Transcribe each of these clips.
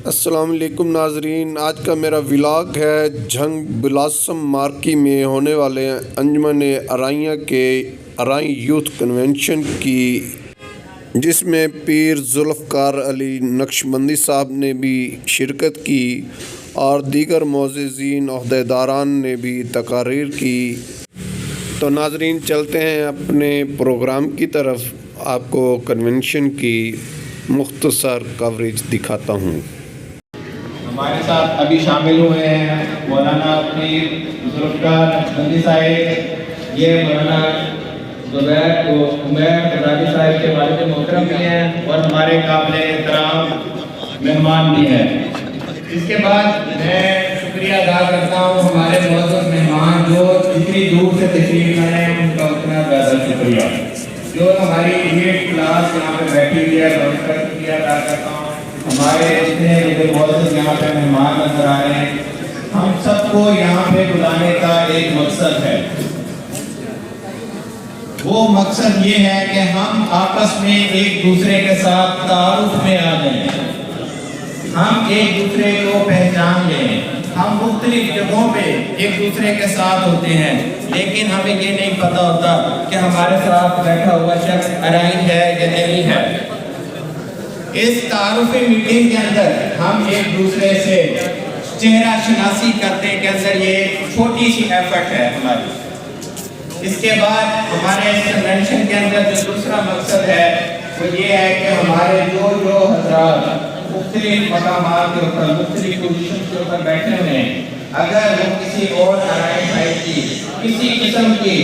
السلام علیکم ناظرین، آج کا میرا ولاگ ہے جھنگ بلاسم مارکی میں ہونے والے انجمن ارائیاں کے ارائیں یوتھ کنونشن کی، جس میں پیر ذوالفقار علی نقشبندی صاحب نے بھی شرکت کی اور دیگر معززین عہدیداران نے بھی تقاریر کی۔ تو ناظرین چلتے ہیں اپنے پروگرام کی طرف، آپ کو کنونشن کی مختصر کوریج دکھاتا ہوں۔ ہمارے ساتھ ابھی شامل ہوئے ہیں مولانا پیر ذوالفقار نقشبندی صاحب، یہ مولانا زبیر قذافی صاحب کے والد محترم بھی ہیں اور ہمارے قابل احترام مہمان بھی ہیں۔ اس کے بعد میں شکریہ ادا کرتا ہوں ہمارے معزز مہمان جو اتنی دور سے تشریف لائے ہیں، ان کا اتنا زیادہ شکریہ۔ جو ہماری ایٹ کلاس یہاں پہ بیٹھی ہوئی ہے، میں ان کا شکریہ ادا کرتا ہوں۔ ہمارے اتنے جو معزز یہاں پہ مہمان نظر آ رہے ہیں، ہم سب کو یہاں پہ بلانے کا ایک مقصد ہے۔ وہ مقصد یہ ہے کہ ہم آپس میں ایک دوسرے کے ساتھ تعارف میں آ جائیں، ہم ایک دوسرے کو پہچان لیں۔ ہم مختلف جگہوں پہ ایک دوسرے کے ساتھ ہوتے ہیں، لیکن ہمیں یہ نہیں پتہ ہوتا کہ ہمارے ساتھ بیٹھا ہوا شخص ارائی ہے یا نہیں ہے۔ اس تعارفی میٹنگ کے اندر ہم ایک دوسرے سے چہرہ شناسی کرنے کے اندر یہ ایک چھوٹی سی ایفرٹ ہے ہماری۔ اس کے بعد ہمارے اس کنونشن کے اندر جو دوسرا مقصد ہے وہ یہ ہے کہ ہمارے جو حضرات مختلف مقامات کے اوپر مختلف پوزیشن کے اوپر بیٹھے ہوئے ہیں، اگر وہ کسی اور ارائی صاحب کی کسی قسم کی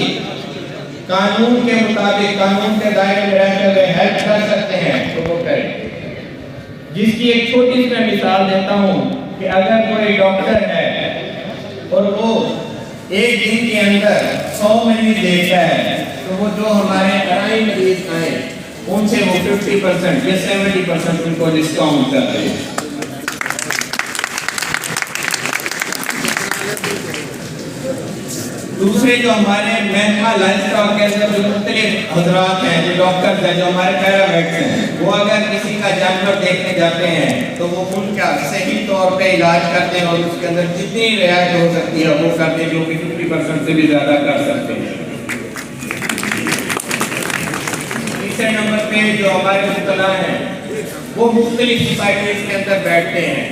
قانون کے مطابق قانون کے دائرے میں رہتے ہوئے ہیلپ کر سکتے ہیں تو وہ کریں۔ جس کی ایک چھوٹی سی میں مثال دیتا ہوں کہ اگر کوئی ڈاکٹر ہے اور وہ ایک دن کے اندر 100 مریض دیکھتا ہے، تو وہ جو ہمارے ارائی مریض آئے ان سے وہ 50% یا 70% ان کو ڈسکاؤنٹ کر رہے ہیں۔ دوسرے جو ہمارے محکمہ لائف اسٹاک کے اندر جو مختلف حضرات ہیں، جو ڈاکٹرز ہیں، جو ہمارے پیرامیڈس ہیں، وہ اگر کسی کا جانور دیکھنے جاتے ہیں تو وہ ان کا صحیح طور پہ علاج کرتے ہیں اور اس کے اندر جتنی رعایت ہو سکتی ہے وہ کرتے ہیں، جو کہ 50% سے بھی زیادہ کر سکتے ہیں۔ تیسرے نمبر پہ جو ہمارے مبتلا ہیں وہ مختلف سوسائٹیز کے اندر بیٹھتے ہیں۔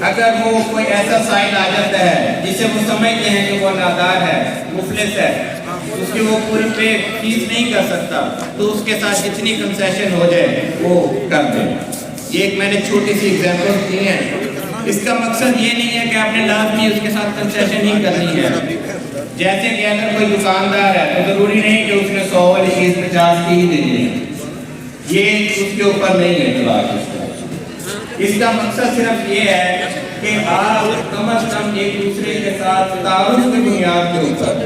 اگر وہ کوئی ایسا سائل آ جاتا ہے جسے وہ سمجھتے ہیں کہ وہ نادار ہے، مفلس ہے، اس کی وہ پورے پہ فیس نہیں کر سکتا، تو اس کے ساتھ جتنی کنسیشن ہو جائے وہ کر دیں۔ یہ ایک میں نے چھوٹی سی ایگزامپل دی ہے۔ اس کا مقصد یہ نہیں ہے کہ آپ نے لازمی اس کے ساتھ کنسیشن ہی کرنی ہے۔ جیسے کہ اگر کوئی دکاندار ہے تو ضروری نہیں کہ اس نے 100 والی چیز 50 کی ہی دینی ہے، یہ اس کے اوپر نہیں ہے کلاس۔ اس کا مقصد صرف یہ ہے کہ آپ کم از کم ایک دوسرے کے ساتھ تعارف کی بنیاد کے اوپر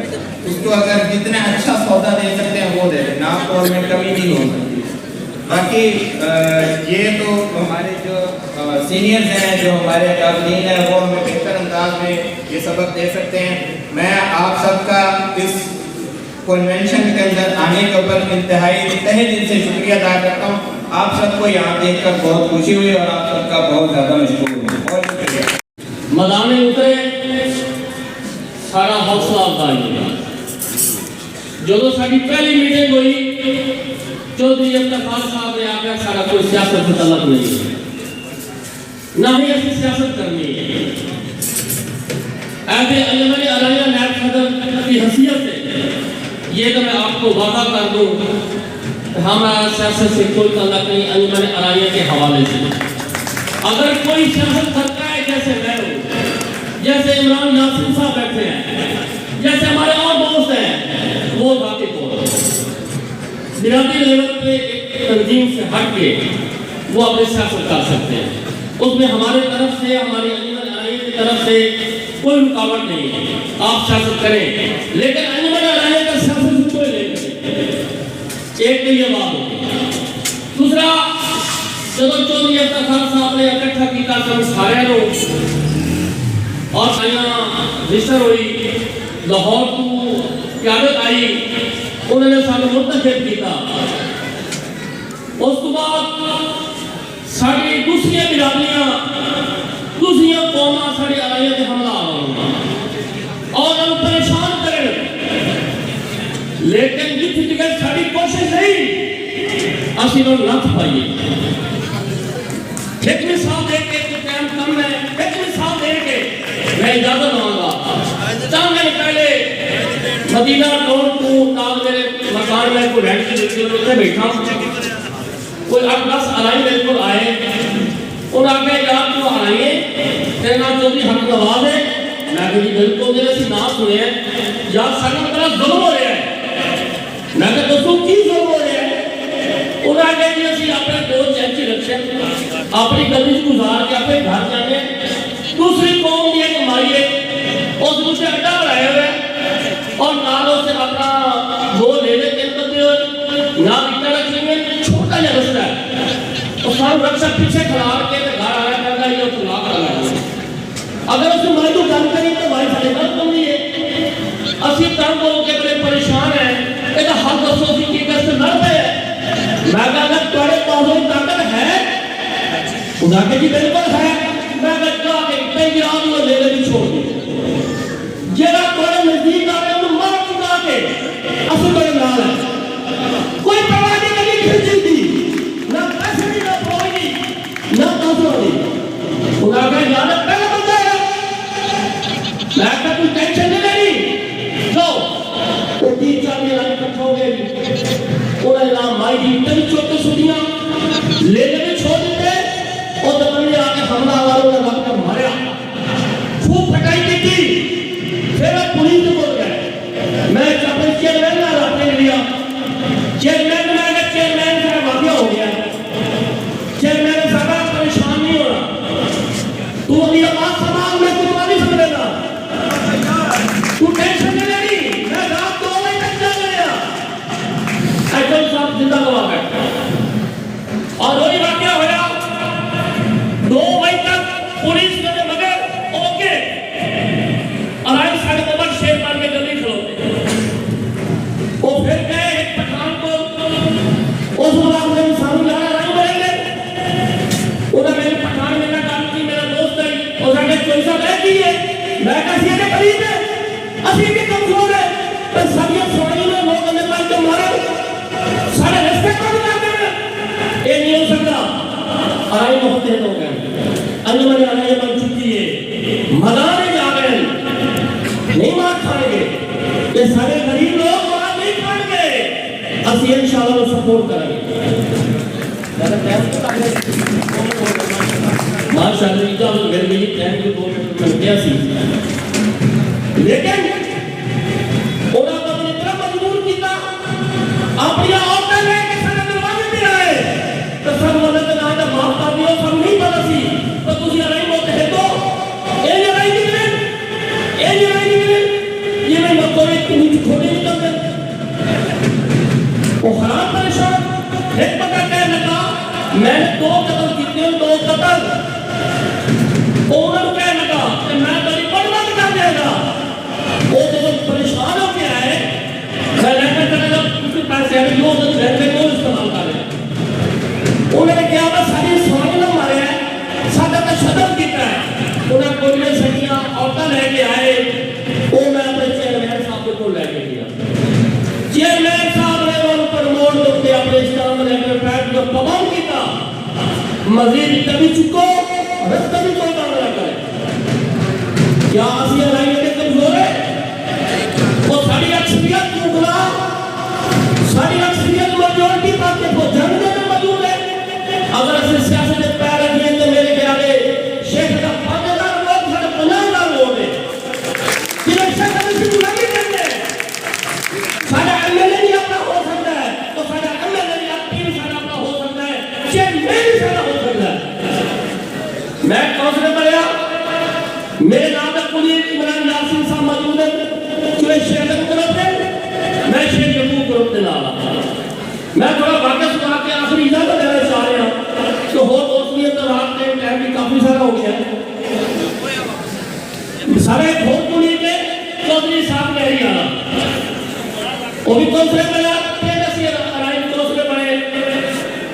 اس کو اگر جتنا اچھا سودا دے سکتے ہیں وہ دے دیں، نام طور میں کمی نہیں ہو سکتی۔ باقی یہ تو ہمارے جو سینئرز ہیں، جو ہمارے قابلین ہیں، وہ ہمیں بہتر انداز میں یہ سبق دے سکتے ہیں۔ میں آپ سب کا اس کنونشن کے اندر آنے کے اوپر انتہائی تہہ دل سے شکریہ ادا کرتا ہوں۔ آپ سب کو یہاں دیکھ کر بہت خوشی ہوئی اور آپ سب کا بہت زیادہ مشکور ہوں۔ بہت شکریہ۔ میدان میں اترے، سارا حوصلہ افزائی ہوئی۔ جو ساری پہلی میٹنگ ہوئی، چودھری افتخار صاحب نے آگیا سارا کوئی سیاست سے تعلق نہیں ہے، نہ ہی ایسی سیاست کرنی ہے۔ ایسے انجمن ارائیاں نائب صدر کی حیثیت سے یہ تو میں آپ کو وعدہ کر دوں کہ ہمارا سیاست سے کوئی تعلق نہیں، انجمن ارائیاں کے حوالے سے۔ اگر کوئی سیاست کرتا ہے جیسے میں ہوں، جیسے عمران یاسین صاحب بیٹھے ہیں، جیسے ہمارے اور دوست ہیں، وہ ذاتی طور بنیادی لیول پہ ایک تنظیم سے ہٹ کے وہ اپنی سیاست کر سکتے ہیں۔ اس میں ہمارے طرف سے، ہماری انجمن ارائیاں کی طرف سے کوئی رکاوٹ نہیں ہے، آپ سیاست کریں، لیکن انجمن ارائیاں کا سیاست سے کوئی نہیں کرے۔ ایک تو یہ بات ہوتی ہے۔ دوسرا، جب چودھری افتخار صاحب نے اکٹھا کیتا سب سارے نو اور رجسٹر ہوئی، لاہور کو قیادت آئی، انہوں نے سارے منتخب کیتا۔ اس کے بعد ساری دوسری برادریاں اسی نو نہ پائیے. ایک مثال دے کے ٹائم کم ہے, ایک مثال دے کے میں اجازت لوں گا. چند دن پہلے مدینہ ٹون کو نال میرے مکان میں کوئی رینٹ کی اتنے بیٹھا کوئی 8-10 ارائی میرے کو آئے. انہوں نے کہا یار تو آئیے تینا چودھری حق نواز ہے. میں کہا جی بالکل میرے سے نام سنے ہیں یار سارا بڑا ظلم ہو رہا ہے. میں کہا دوستوں کی ظلم ہو رہا ہے؟ انہوں نے کہا جی اسی اپنے دو چینچی رکھے اپنی گلی سے گزار کے اپنے گھر جانے دوسری قوم کی ایک مائی ہے اس دوسرے اڈا بنائے ہوئے اور نال سے اپنا وہ لے لے کے بندے ہوئے نہ بیٹا رکھیں گے چھوٹا جا رستہ ہے اور سارا رکشہ پیچھے کھلار کے گھر آیا کرتا ہے یہ طلاق لگا ہے. اگر اس مائی کو جان کریں تو مائی سارے گھر کم نہیں ہے. اسی تنگ ہو کے بڑے پریشان ہیں کہ حل دسو سی کی کیسے لڑ پہ ہے. میں کہا اگر تھوڑے پاسوں طاقت ہے خدا کے جی بالکل ہے. میں کہا کہ کئی گرام وہ لے لے بھی چھوڑ دی جیڑا تھوڑے نزدیک آ رہے انہوں مار چکا کے اصل بڑے نال ہے کوئی پرواہ نہیں کبھی کھیچی دی نہ پیسے نہیں نہ پروئی نہیں نہ دوسروں نہیں. خدا کا یاد ہے پہلے بندہ ہے. میں کہا کوئی ٹینشن نہیں لینی جو وہ 3-4 دن آئی کٹھا ہو گئے انہوں نے نام مائی دی تین چھوٹے سٹیاں لے لے بھی چھوڑ دیتے اور دبنی آکے حملہ والوں نے رکھ کر ماریا خوب پھٹائی کی تھی. پھر اب پولیس سے بول گئے. میں اپنے چیئرمین نہ رکھنے لیا چیئرمین نے کہا چیئرمین سے واقعہ ہو گیا. چیئرمین نے کہا پریشان نہیں ہو رہا تو اپنی آواز سماؤ میں کچھ نہیں سمجھے گا تو ٹینشن نہیں لینی. میں رات 2 بجے تک جا گیا ایجل صاحب زندہ گوا گئے اور وہی واقعہ ہوا 2 بجے تک پولیس نے مگر اوکے ارائی ساڑھے عمر شیر مار کے جلدی کھلوتے وہ پھر گئے ایک پٹھان کو اس وقت میں انسان جانا ارائی بڑھیں گے. انہوں نے میرے پٹھان میں نے کہا کہ میرا دوست ہے اس نے چوئسہ بہ کی ہے. میں کہا سی ہے قریب ہے اسی بھی کمزور ہے تو سبھی سوڑی میں لوگ نے پاس جو مارا سارے رستے کو بھی جاتے ہیں یہ نہیں ہو سکتا. ارائی محتیت ہو گئے انجمن ارائی بن چکی ہے مدانے جا گئے نہیں مار کھائیں گے یہ سارے غریب لوگ وہاں نہیں کھائیں گے اسی انشاءاللہ وہ سپورٹ کریں گے. ماشاءاللہ اجازت گھر میں یہ ٹائم کے 2 منٹ میں کیا سی لیکن انہوں نے اپنی طرح مجبور کیتا اپنی عورتیں لے کے سارے دروازے پہ آئے تو سب مدد نہ آئے معاف کر دیو سب نہیں پتا سی تو تجھے ارائی موت ہے تو یہ ارائی نکلے یہ میں مطور ایک نیچ کھوٹے نکل گئے وہ خراب پریشان ایک پکا کہہ لگا میں نے 2 قتل کیتے ہیں 2 قتل انہوں کہہ لگا کہ میں تاری پڑھوت کر دے گا. وہ جب پریشان ہو کے آئے میں لے کر کرنے گا کسی پیسے ہیں جو دن گھر میں کوئی استعمال کر رہے انہوں نے کیا بس ساری سوانی نہ مارے ہیں ساتھا کا شدر کیتا ہے. انہیں کوئی میں سکیاں عورتہ لے کے آئے وہ میں اپنے چیئرمین صاحب کو لے کے گیا. چیئرمین صاحب نے وہ پر موڑ دو کے اپنے اسلام لے کر پیٹ کو پبان کیتا مزید کبھی چکو رستہ بھی کوئی کام نہ کرے. کیا آسی ارائی کے کمزور ہے وہ ساری اکثریت مغلا ساری اکثریت مجورٹی پاکے کو جنگے میں موجود ہے. اگر اسے سیاست پیر رکھیں تو میرے خیالے شیخ کا 5,000 لوگ ساڑھے 50,000 لوگ ہیں جنہیں شیخ کا نشی بلنگی کرنے ساڑھے ایم ایل اے نہیں اپنا ہو سکتا ہے تو ساڑھے ایم ایل اے نہیں اپنا ہو سکتا ہے چیئرمین بھی ساڑھا ہو سکتا ہے. میں کونسلر بڑھیا میرے نام تک پولیس عمران یاسین صاحب موجود ہے جو شیخ گروپ ہے میں شیخ یقوب گروپ دے نالا میں تھوڑا واقعہ سنا کے آخری اجازت دینا چاہ رہا ہوں کہ ہو دوستیت رات میں ٹائم بھی کافی سارا ہو گیا ہے. سارے بھوت پولیس کے چودھری صاحب کہہ رہی آنا وہ بھی کونسلر بڑھیا پھر اسی ارائی کونسلر بڑھے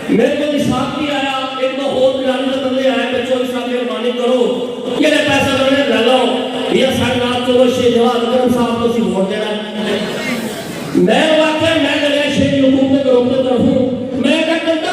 میرے کو حساب بھی آیا ایک دو ہو گرانی سے بندے آئے بچوں حساب کی ارمانی کرو یہ نے پیسہ کرنے لے لاؤ یہ ساڑھ رات چلو شیخ جواد اکرم صاحب کو سی ووٹ دینا میں واقعہ میں لگے شیخ یقوب کے گروپ کے طرف ہوں میں کہتا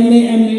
MA MA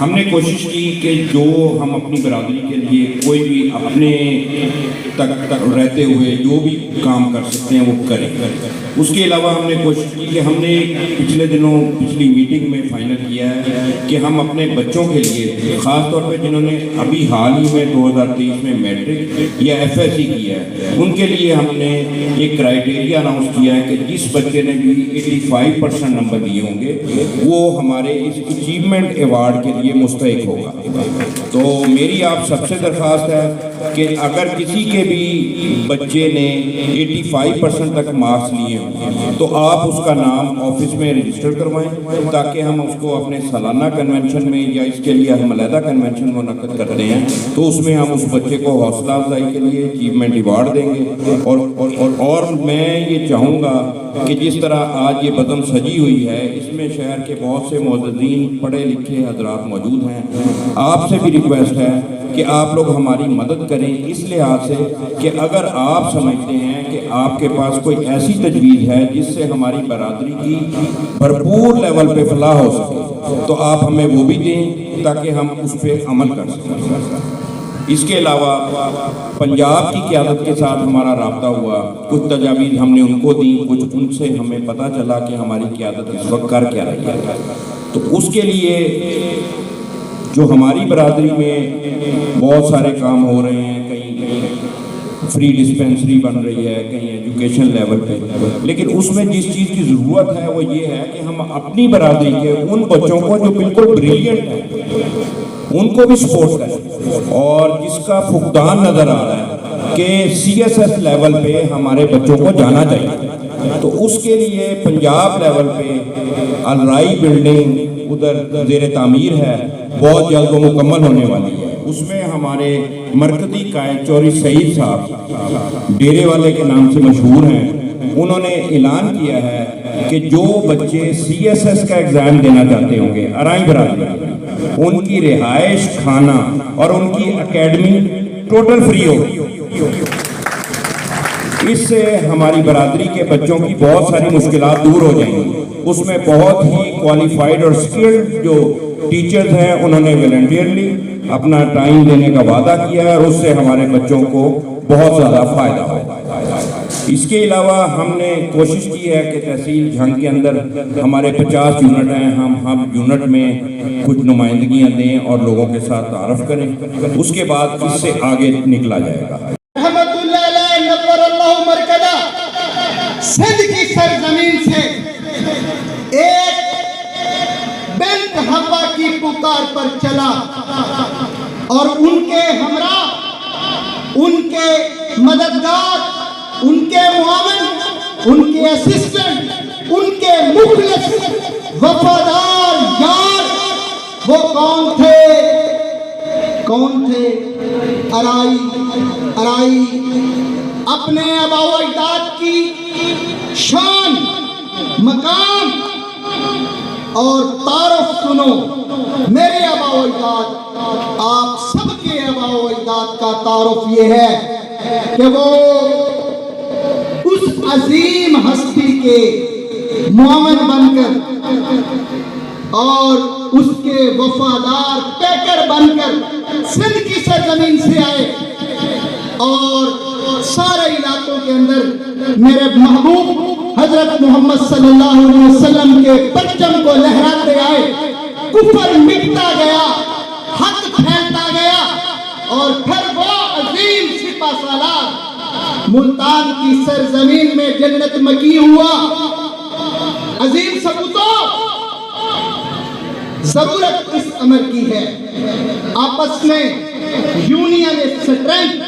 ہم نے کوشش کی کہ جو ہم اپنی برادری کے لیے کوئی بھی اپنے تک رہتے ہوئے جو بھی کام کر سکتے ہیں وہ کریں. اس کے علاوہ ہم نے کوشش کی کہ ہم نے پچھلے دنوں پچھلی میٹنگ میں فائنل کیا ہے کہ ہم اپنے بچوں کے لیے خاص طور پہ جنہوں نے ابھی حال ہی میں 2023 میں میٹرک یا FSC کیا ہے ان کے لیے ہم نے ایک کرائیٹیریا اناؤنس کیا ہے کہ جس بچے نے بھی 85% نمبر دیے ہوں گے وہ ہمارے اس اچیومنٹ ایوارڈ کے لیے مستحق ہوگا. تو میری آپ سب سے درخواست ہے کہ اگر کسی کے بھی بچے نے 85% تک مارکس لیے ہیں تو آپ اس کا نام آفس میں رجسٹر کروائیں تاکہ ہم اس کو اپنے سالانہ کنونشن میں یا اس کے لیے ہم علیحدہ کنونشن منعقد کرتے ہیں تو اس میں ہم اس بچے کو حوصلہ افزائی کے لیے اچیومنٹ ایوارڈ دیں گے. اور میں یہ چاہوں گا کہ جس طرح آج یہ بزم سجی ہوئی ہے اس میں شہر کے بہت سے معززین پڑھے لکھے حضرات موجود ہیں. آپ سے بھی ریکویسٹ ہے کہ آپ لوگ ہماری مدد کریں اس لحاظ سے کہ اگر آپ سمجھتے ہیں کہ آپ کے پاس کوئی ایسی تجویز ہے جس سے ہماری برادری کی بھرپور لیول پہ فلاح ہو سکے تو آپ ہمیں وہ بھی دیں تاکہ ہم اس پہ عمل کر سکیں. اس کے علاوہ پنجاب کی قیادت کے ساتھ ہمارا رابطہ ہوا, کچھ تجاویز ہم نے ان کو دیں, کچھ ان سے ہمیں پتہ چلا کہ ہماری قیادت اس وقت کر کیا رہی ہے. تو اس کے لیے جو ہماری برادری میں بہت سارے کام ہو رہے ہیں, کہیں فری ڈسپینسری بن رہی ہے, کہیں ایجوکیشن لیول پہ, لیکن اس میں جس چیز کی ضرورت ہے وہ یہ ہے کہ ہم اپنی برادری کے ان بچوں کو جو بالکل بریلینٹ ہیں ان کو بھی سپورٹ کریں اور جس کا فقدان نظر آ رہا ہے کہ CSS لیول پہ ہمارے بچوں کو جانا چاہیے. تو اس کے لیے پنجاب لیول پہ الرائی بلڈنگ ادھر زیر تعمیر ہے, بہت جلد وہ مکمل ہونے والی ہے. اس میں ہمارے مرکزی قائد چوری سعید صاحب ڈیرے والے کے نام سے مشہور ہیں, انہوں نے اعلان کیا ہے کہ جو بچے CSS کا ایگزام دینا چاہتے ہوں گے ارائی برادری ان کی رہائش, کھانا اور ان کی اکیڈمی ٹوٹل فری ہوگی. اس سے ہماری برادری کے بچوں کی بہت ساری مشکلات دور ہو جائیں گی. اس میں بہت ہی کوالیفائڈ اور سکلڈ جو ٹیچرز ہیں انہوں نے والنٹیئرلی اپنا ٹائم دینے کا وعدہ کیا ہے اور اس سے ہمارے بچوں کو بہت زیادہ فائدہ ہوگا. اس کے علاوہ ہم نے کوشش کی ہے کہ تحصیل جھنگ کے اندر ہمارے 50 یونٹ ہیں, ہم یونٹ میں کچھ نمائندگیاں دیں اور لوگوں کے ساتھ تعارف کریں. اس کے بعد اس سے آگے نکلا جائے گا. رحمت اللہ علیہ نور اللہ مرکزہ سندھ کی سرزمین سے ایک بنت حوا کی پکار پر چلا اور ان کے ہمراہ, ان کے مددگار, ان کے معاون, ان کے اسسٹنٹ, ان کے مخلص وفادار یار وہ کون تھے؟ کون تھے؟ ارائی اپنے آباء و اجداد کی شان, مقام اور تعارف سنو. میرے آباء و اجداد, آپ سب کے آباء و اجداد کا تعارف یہ ہے کہ وہ اس عظیم ہستی کے معاون بن کر اور اس کے وفادار پیکر بن کر سندھ کی سرزمین سے آئے اور سارے علاقوں کے اندر میرے محبوب حضرت محمد صلی اللہ علیہ وسلم کے پرچم کو لہراتے آئے. کفر مٹتا گیا, حق پھیلتا گیا اور پھر وہ عظیم سپہ سالار ملتان کی سرزمین میں جنت مکی ہوا. عظیم ثبوتوں, ضرورت اس امر کی ہے آپس میں یونین اسٹرینتھ,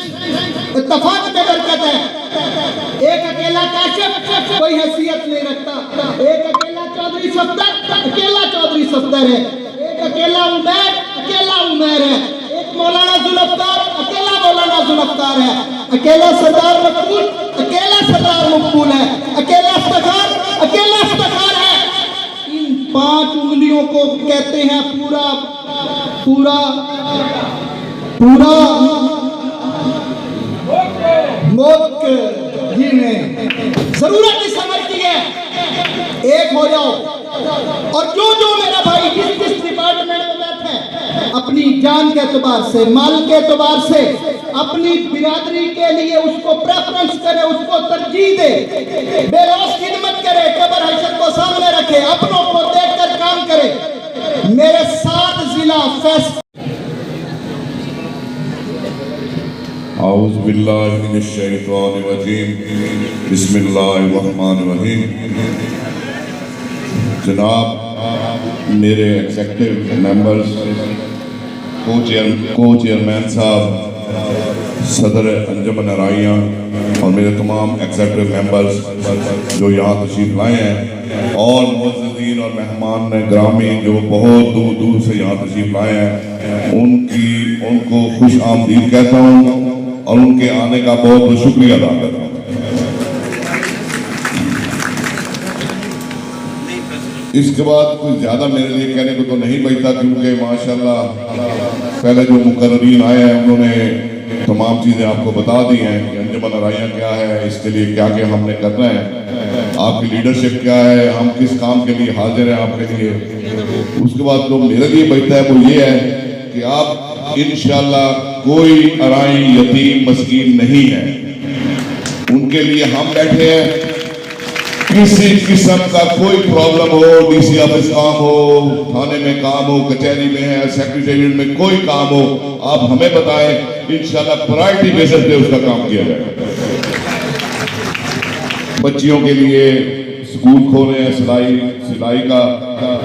اتفاق میں برکت ہے. ایک اکیلا کاشف کوئی حیثیت نہیں رکھتا, ایک اکیلا چودھری صفدر اکیلا چودھری صفدر ہے, ایک اکیلا عمیر ہے, ایک مولانا ذوالفقار اکیلا مولانا ذوالفقار ہے, اکیلا سردار مقبول اکیلا سردار مقبول ہے, اکیلا افتخار اکیلا افتخار ہے. ان 5 انگلیوں کو کہتے ہیں پورا پورا پورا موت جی میں. ضرورت اس عمل کی ہے, ایک ہو جاؤ اور جو میرا بھائی جس ڈپارٹمنٹ میں بیٹھے اپنی جان کے اعتبار سے، مال کے اعتبار سے اپنی برادری کے لیے اس کو پریفرنس کرے، اس کو ترجیح دے، بے لوث خدمت کرے، قبر حشر کو سامنے رکھے، اپنوں کو دیکھ کر کام کرے۔ میرے 7 ضلع فیصلہ اعوذ باللہ من الشیطان الرجیم، بسم اللہ الرحمن الرحیم۔ جناب میرے ایگزیکٹو ممبرز، کو چیئرمین صاحب، صدر انجمن ارائیاں اور میرے تمام ایگزیکٹو ممبرز جو یہاں تشریف لائے ہیں، اور معززین اور مہمان گرامی جو بہت دور دور سے یہاں تشریف لائے ہیں، ان کو خوش آمدید کہتا ہوں اور ان کے آنے کا بہت بہت شکریہ ادا کرتا ہوں۔ اس کے بعد کچھ زیادہ میرے لیے کہنے کو تو نہیں بچتا، کیونکہ ماشاءاللہ پہلے جو مقررین آئے ہیں انہوں نے تمام چیزیں آپ کو بتا دی ہیں کہ انجمن ارائیاں کیا ہے، اس کے لیے کیا کیا ہم نے کرنا ہے، آپ کی لیڈرشپ کیا ہے، ہم کس کام کے لیے حاضر ہیں آپ کے لیے۔ اس کے بعد جو میرے لیے بچتا ہے وہ یہ ہے کہ آپ انشاءاللہ کوئی ارائی یتیم مسکین نہیں ہے، ان کے لیے ہم بیٹھے ہیں۔ کسی قسم کا کوئی پرابلم ہو، ڈی سی آفس کام ہو، تھانے میں کام ہو، کچہری میں ہے، سیکریٹریٹ میں کوئی کام ہو، آپ ہمیں بتائیں، انشاءاللہ پرائرٹی بیسس پہ اس کا کام کیا جائے گا۔ بچیوں کے لیے سکول کھول رہے ہیں، سلائی کا،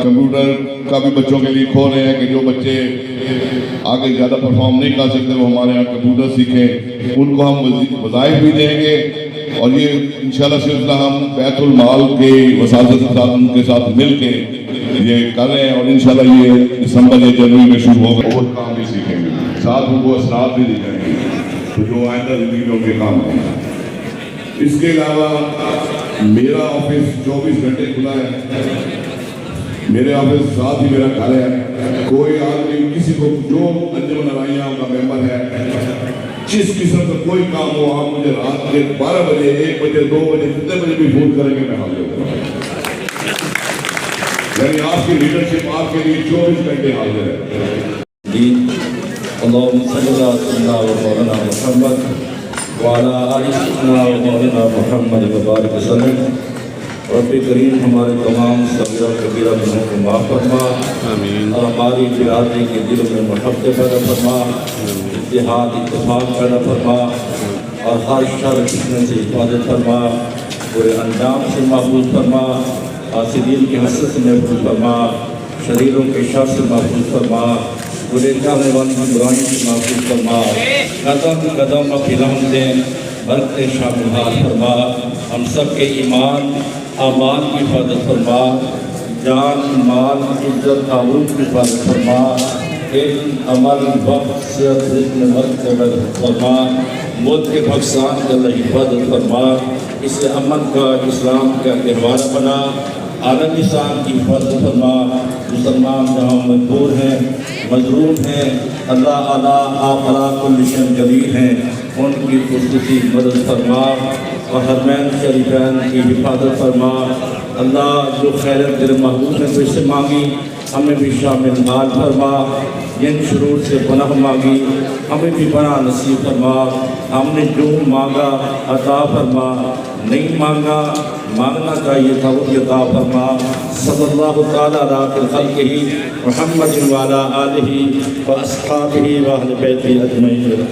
کمپیوٹر کا بھی بچوں کے لیے کھول رہے ہیں کہ جو بچے آگے زیادہ پرفارم نہیں کر سکتے وہ ہمارے یہاں کمپیوٹر سیکھیں، ان کو ہم وظائف بھی دیں گے۔ اور یہ انشاءاللہ سلسلہ ہم بیت المال کے وزارت کے ساتھ مل کے یہ کر رہے ہیں، اور انشاءاللہ یہ دسمبر یا جنوری میں شروع ہوگا، اور کام بھی سیکھیں گے، ساتھ ان کو اثرات بھی دی جائیں گے تو جو آئندہ زندگی میں ان کے کام ہوں۔ اس کے علاوہ میرا آفس 24 گھنٹے کھلا ہے، میرے آفس ساتھ ہی میرا گھر ہے، کوئی آدمی کسی کو جو انجمن ارائیاں کا ممبر ہے، جس قسم کا کوئی کام ہو، آپ مجھے رات کے 12 بجے 1 بجے 2 بجے جتنے بجے بھی فون کریں گے میں حاضر ہوں۔ یعنی آپ کی لیڈرشپ آپ کے لیے 24 گھنٹے حاضر ہے۔ اللہم صلی اللہ سیدنا و مولانا محمد وعلی آل سیدنا و مولانا محمد وبارک وسلم۔ رب کریم ہمارے تمام صغیرہ کبیرہ گناہوں کو معاف فرما، اور ہماری برادری کے دلوں میں محبت پیدا فرما، اتحاد اتفاق پیدا فرما، اور ہر شر فتنے سے حفاظت فرما، برے انجام سے محفوظ فرما، حاسدین کی حسد سے محفوظ فرما، شریروں کے شر سے محفوظ فرما، برے چاہنے والوں کی برائی سے محفوظ فرما، قدم قدم اپنی رحمت دیں، برکت شامل حال فرما، ہم سب کے ایمان اعمال کی حفاظت فرما، جان مال عزت آبرو کی حفاظت فرما، علم عمل وقت صحت رزق مرد کا حفاظت فرما، ملک کے پاکستان کا اللہ حفاظت فرما، اسے امن کا اسلام کا تہوار بنا، عالم انسان کی حفاظت فرما، مسلمان جہاں مجبور ہیں مظلوم ہیں، اللہ اعلیٰ آپ علی کل شیء قدیر ہیں، ان کی خصوصی مدد فرما، اور حرمین شریفین کی حفاظت فرما۔ اللہ جو خیرت تیرے محبوب نے تو اس سے مانگی ہمیں بھی شامل حال فرما، جن شرور سے پناہ مانگی ہمیں بھی پناہ نصیب فرما، ہم نے جو مانگا عطا فرما، نہیں مانگا مانگنا چاہیے تھا وہ عطا فرما۔ صلی اللہ تعالیٰ علیہ خلقہ محمد وعلی آلہ و اصحابہ و اہل بیتہ اجمعین۔